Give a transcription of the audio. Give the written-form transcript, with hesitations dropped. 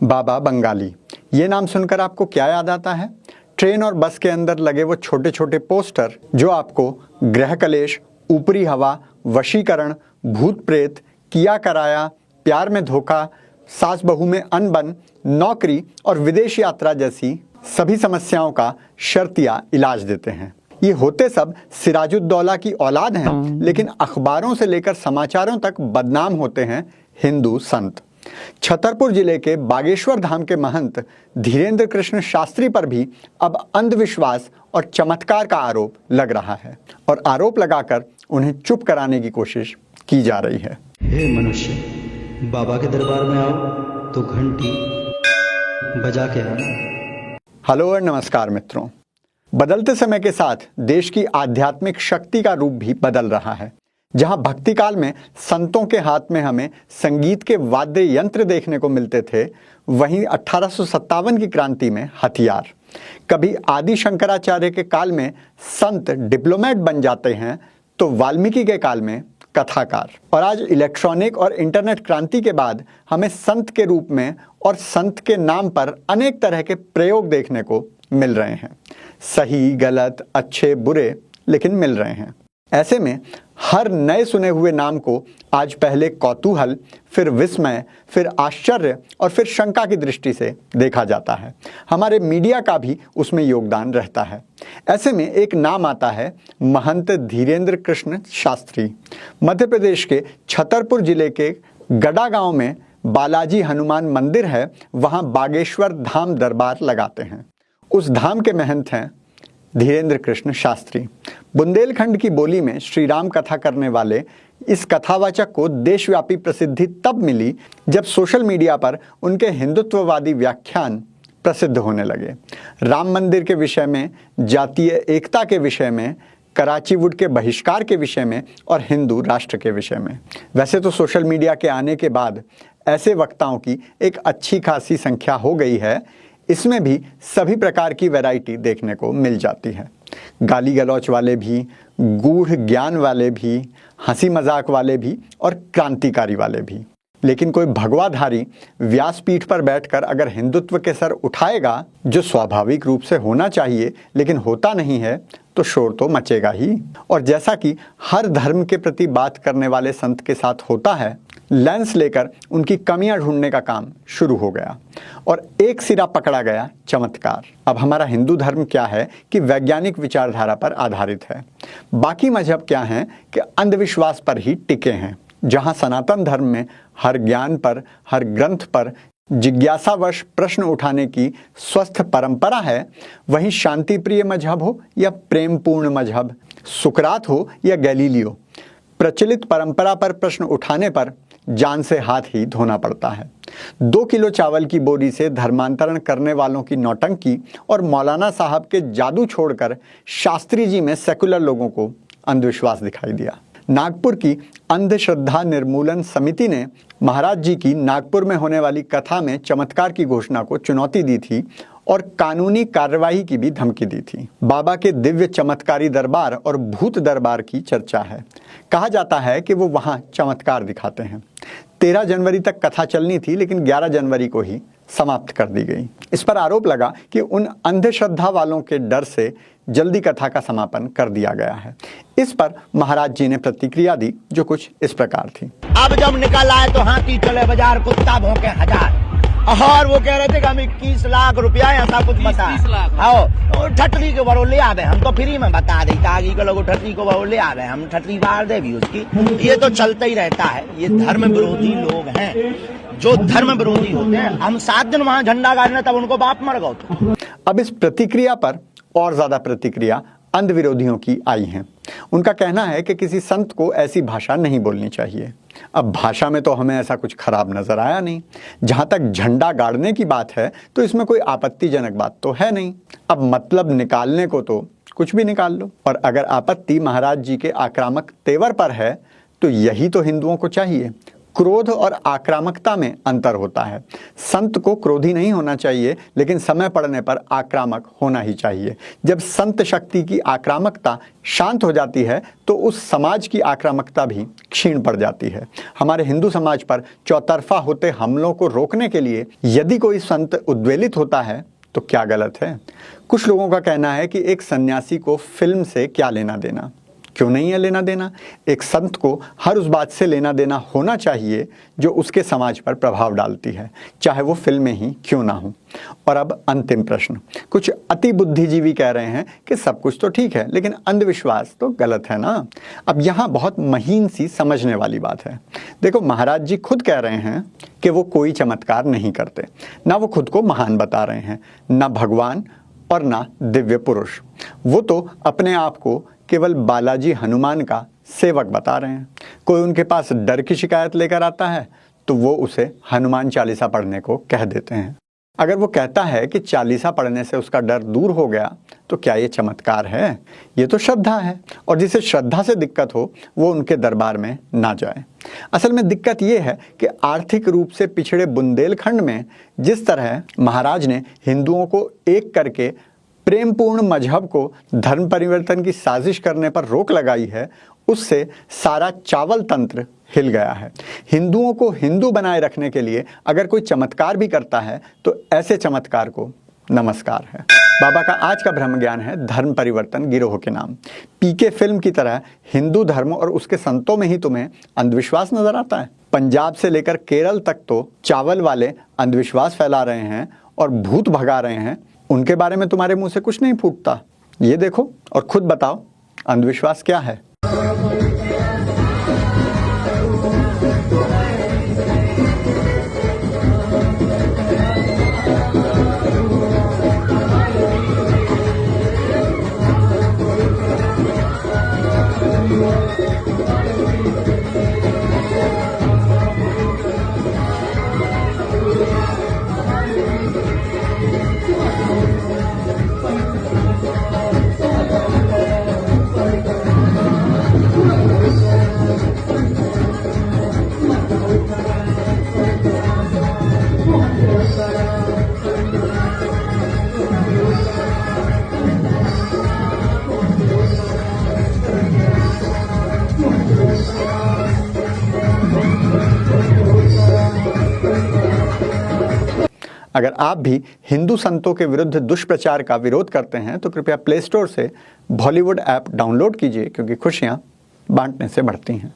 बाबा बंगाली, ये नाम सुनकर आपको क्या याद आता है? ट्रेन और बस के अंदर लगे वो छोटे छोटे पोस्टर जो आपको गृह कलेश, ऊपरी हवा, वशीकरण, भूत प्रेत, किया कराया, प्यार में धोखा, सास बहू में अनबन, नौकरी और विदेश यात्रा जैसी सभी समस्याओं का शर्तिया इलाज देते हैं। ये होते सब सिराजुद्दौला की औलाद हैं, लेकिन अखबारों से लेकर समाचारों तक बदनाम होते हैं हिंदू संत। छतरपुर जिले के बागेश्वर धाम के महंत धीरेन्द्र कृष्ण शास्त्री पर भी अब अंधविश्वास और चमत्कार का आरोप लग रहा है और आरोप लगाकर उन्हें चुप कराने की कोशिश की जा रही है। हे मनुष्य, बाबा के दरबार में आओ तो घंटी बजा के आना। हेलो और नमस्कार मित्रों। बदलते समय के साथ देश की आध्यात्मिक शक्ति का रूप भी बदल रहा है। जहां भक्ति काल में संतों के हाथ में हमें संगीत के वाद्य यंत्र देखने को मिलते थे, वहीं 1857 की क्रांति में हथियार। कभी आदि शंकराचार्य के काल में संत डिप्लोमेट बन जाते हैं तो वाल्मीकि के काल में कथाकार। और आज इलेक्ट्रॉनिक और इंटरनेट क्रांति के बाद हमें संत के रूप में और संत के नाम पर अनेक तरह के प्रयोग देखने को मिल रहे हैं। सही, गलत, अच्छे, बुरे, लेकिन मिल रहे हैं। ऐसे में हर नए सुने हुए नाम को आज पहले कौतूहल, फिर विस्मय, फिर आश्चर्य और फिर शंका की दृष्टि से देखा जाता है। हमारे मीडिया का भी उसमें योगदान रहता है। ऐसे में एक नाम आता है महंत धीरेन्द्र कृष्ण शास्त्री। मध्य प्रदेश के छतरपुर जिले के गड़ा गांव में बालाजी हनुमान मंदिर है, वहां बागेश्वर धाम दरबार लगाते हैं। उस धाम के महंत हैं धीरेन्द्र कृष्ण शास्त्री। बुंदेलखंड की बोली में श्री राम कथा करने वाले इस कथावाचक को देशव्यापी प्रसिद्धि तब मिली जब सोशल मीडिया पर उनके हिंदुत्ववादी व्याख्यान प्रसिद्ध होने लगे। राम मंदिर के विषय में, जातीय एकता के विषय में, कराची वुड के बहिष्कार के विषय में और हिंदू राष्ट्र के विषय में। वैसे तो सोशल मीडिया के आने के बाद ऐसे वक्ताओं की एक अच्छी खासी संख्या हो गई है। इसमें भी सभी प्रकार की वैरायटी देखने को मिल जाती है। गाली गलौच वाले भी, गूढ़ ज्ञान वाले भी, हंसी मजाक वाले भी और क्रांतिकारी वाले भी। लेकिन कोई भगवाधारी व्यासपीठ पर बैठकर अगर हिंदुत्व के सर उठाएगा, जो स्वाभाविक रूप से होना चाहिए लेकिन होता नहीं है, तो शोर तो मचेगा ही। और जैसा कि हर धर्म के प्रति बात करने वाले संत के साथ होता है, लेंस लेकर उनकी कमियां ढूंढने का काम शुरू हो गया और एक सिरा पकड़ा गया चमत्कार। अब हमारा हिंदू धर्म क्या है कि वैज्ञानिक विचारधारा पर आधारित है। बाकी मजहब क्या हैं कि अंधविश्वास पर ही टिके हैं। जहां सनातन धर्म में हर ज्ञान पर, हर ग्रंथ पर जिज्ञासावश प्रश्न उठाने की स्वस्थ परंपरा है, वहीं शांति प्रिय मजहब हो या प्रेमपूर्ण मजहब, सुकरात हो या गैलीलियो, प्रचलित परंपरा पर प्रश्न उठाने पर जान से हाथ ही धोना पड़ता है। 2 किलो चावल की बोरी से धर्मांतरण करने वालों की नौटंकी और मौलाना साहब के जादू छोड़कर शास्त्री जी में सेकुलर लोगों को अंधविश्वास दिखाई दिया। नागपुर की अंधश्रद्धा निर्मूलन समिति ने महाराज जी की नागपुर में होने वाली कथा में चमत्कार की घोषणा को चुनौती दी थी और कानूनी कार्रवाई की भी धमकी दी थी। बाबा के दिव्य चमत्कारी दरबार और भूत दरबार की चर्चा है। कहा जाता है कि वो वहां चमत्कार दिखाते हैं। 13 जनवरी तक कथा चलनी थी, लेकिन 11 जनवरी को ही समाप्त कर दी गई। इस पर आरोप लगा कि उन अंधश्रद्धा वालों के डर से जल्दी कथा का समापन कर दिया गया है। इस पर महाराज जी ने प्रतिक्रिया दी, जो कुछ इस प्रकार थी। अब जब निकल आए तो हाथी चले बाजार, कुत्ता भौंके हजार। और वो कह रहे थे कि हम 21 लाख रुपया ऐसा कुछ बता। हाँ, ठटरी के बरो ले आवे, हम तो फ्री में बता देता आगे के लोग ठटरी को बरो ले आवे, हम ठटरी बाहर दे भी उसकी। ये तो चलता ही रहता है। ये धर्म विरोधी लोग हैं जो धर्म विरोधी होते हैं। हम 7 दिन वहां झंडा गाड़ने, तब उनको बाप मर गए। अब इस प्रतिक्रिया पर और ज्यादा प्रतिक्रिया अंध विरोधियों की आई हैं। उनका कहना है कि किसी संत को ऐसी भाषा नहीं बोलनी चाहिए। अब भाषा में तो हमें ऐसा कुछ खराब नजर आया नहीं। जहां तक झंडा गाड़ने की बात है तो इसमें कोई आपत्तिजनक बात तो है नहीं। अब मतलब निकालने को तो कुछ भी निकाल लो। और अगर आपत्ति महाराज जी के आक्रामक तेवर पर है तो यही तो हिंदुओं को चाहिए। क्रोध और आक्रामकता में अंतर होता है। संत को क्रोधी नहीं होना चाहिए, लेकिन समय पड़ने पर आक्रामक होना ही चाहिए। जब संत शक्ति की आक्रामकता शांत हो जाती है तो उस समाज की आक्रामकता भी क्षीण पड़ जाती है। हमारे हिंदू समाज पर चौतरफा होते हमलों को रोकने के लिए यदि कोई संत उद्वेलित होता है तो क्या गलत है? कुछ लोगों का कहना है कि एक सन्यासी को फिल्म से क्या लेना देना। क्यों नहीं है लेना देना? एक संत को हर उस बात से लेना देना होना चाहिए जो उसके समाज पर प्रभाव डालती है, चाहे वो फिल्में ही क्यों ना हो। और अब अंतिम प्रश्न। कुछ अति बुद्धिजीवी कह रहे हैं कि सब कुछ तो ठीक है, लेकिन अंधविश्वास तो गलत है ना। अब यहाँ बहुत महीन सी समझने वाली बात है। देखो, महाराज जी खुद कह रहे हैं कि वो कोई चमत्कार नहीं करते, ना वो खुद को महान बता रहे हैं, ना भगवान और ना दिव्य पुरुष। वो तो अपने आप को केवल बालाजी हनुमान का सेवक बता रहे हैं। कोई उनके पास डर की शिकायत लेकर आता है तो वो उसे हनुमान चालीसा पढ़ने को कह देते हैं। अगर वो कहता है कि चालीसा पढ़ने से उसका डर दूर हो गया तो क्या ये चमत्कार है? ये तो श्रद्धा है, और जिसे श्रद्धा से दिक्कत हो वो उनके दरबार में ना जाए। असल में दिक्कत ये है कि आर्थिक रूप से पिछड़े बुंदेलखंड में जिस तरह महाराज ने हिंदुओं को एक करके प्रेमपूर्ण मजहब को धर्म परिवर्तन की साजिश करने पर रोक लगाई है, उससे सारा चावल तंत्र हिल गया है। हिंदुओं को हिंदू बनाए रखने के लिए अगर कोई चमत्कार भी करता है तो ऐसे चमत्कार को नमस्कार है। बाबा का आज का ब्रह्म ज्ञान है धर्म परिवर्तन गिरोह के नाम। पीके फिल्म की तरह हिंदू धर्म और उसके संतों में ही तुम्हें अंधविश्वास नजर आता है? पंजाब से लेकर केरल तक तो चावल वाले अंधविश्वास फैला रहे हैं और भूत भगा रहे हैं, उनके बारे में तुम्हारे मुंह से कुछ नहीं फूटता। ये देखो और खुद बताओ अंधविश्वास क्या है। अगर आप भी हिंदू संतों के विरुद्ध दुष्प्रचार का विरोध करते हैं तो कृपया प्ले स्टोर से बॉलीवुड ऐप डाउनलोड कीजिए, क्योंकि खुशियां बांटने से बढ़ती हैं।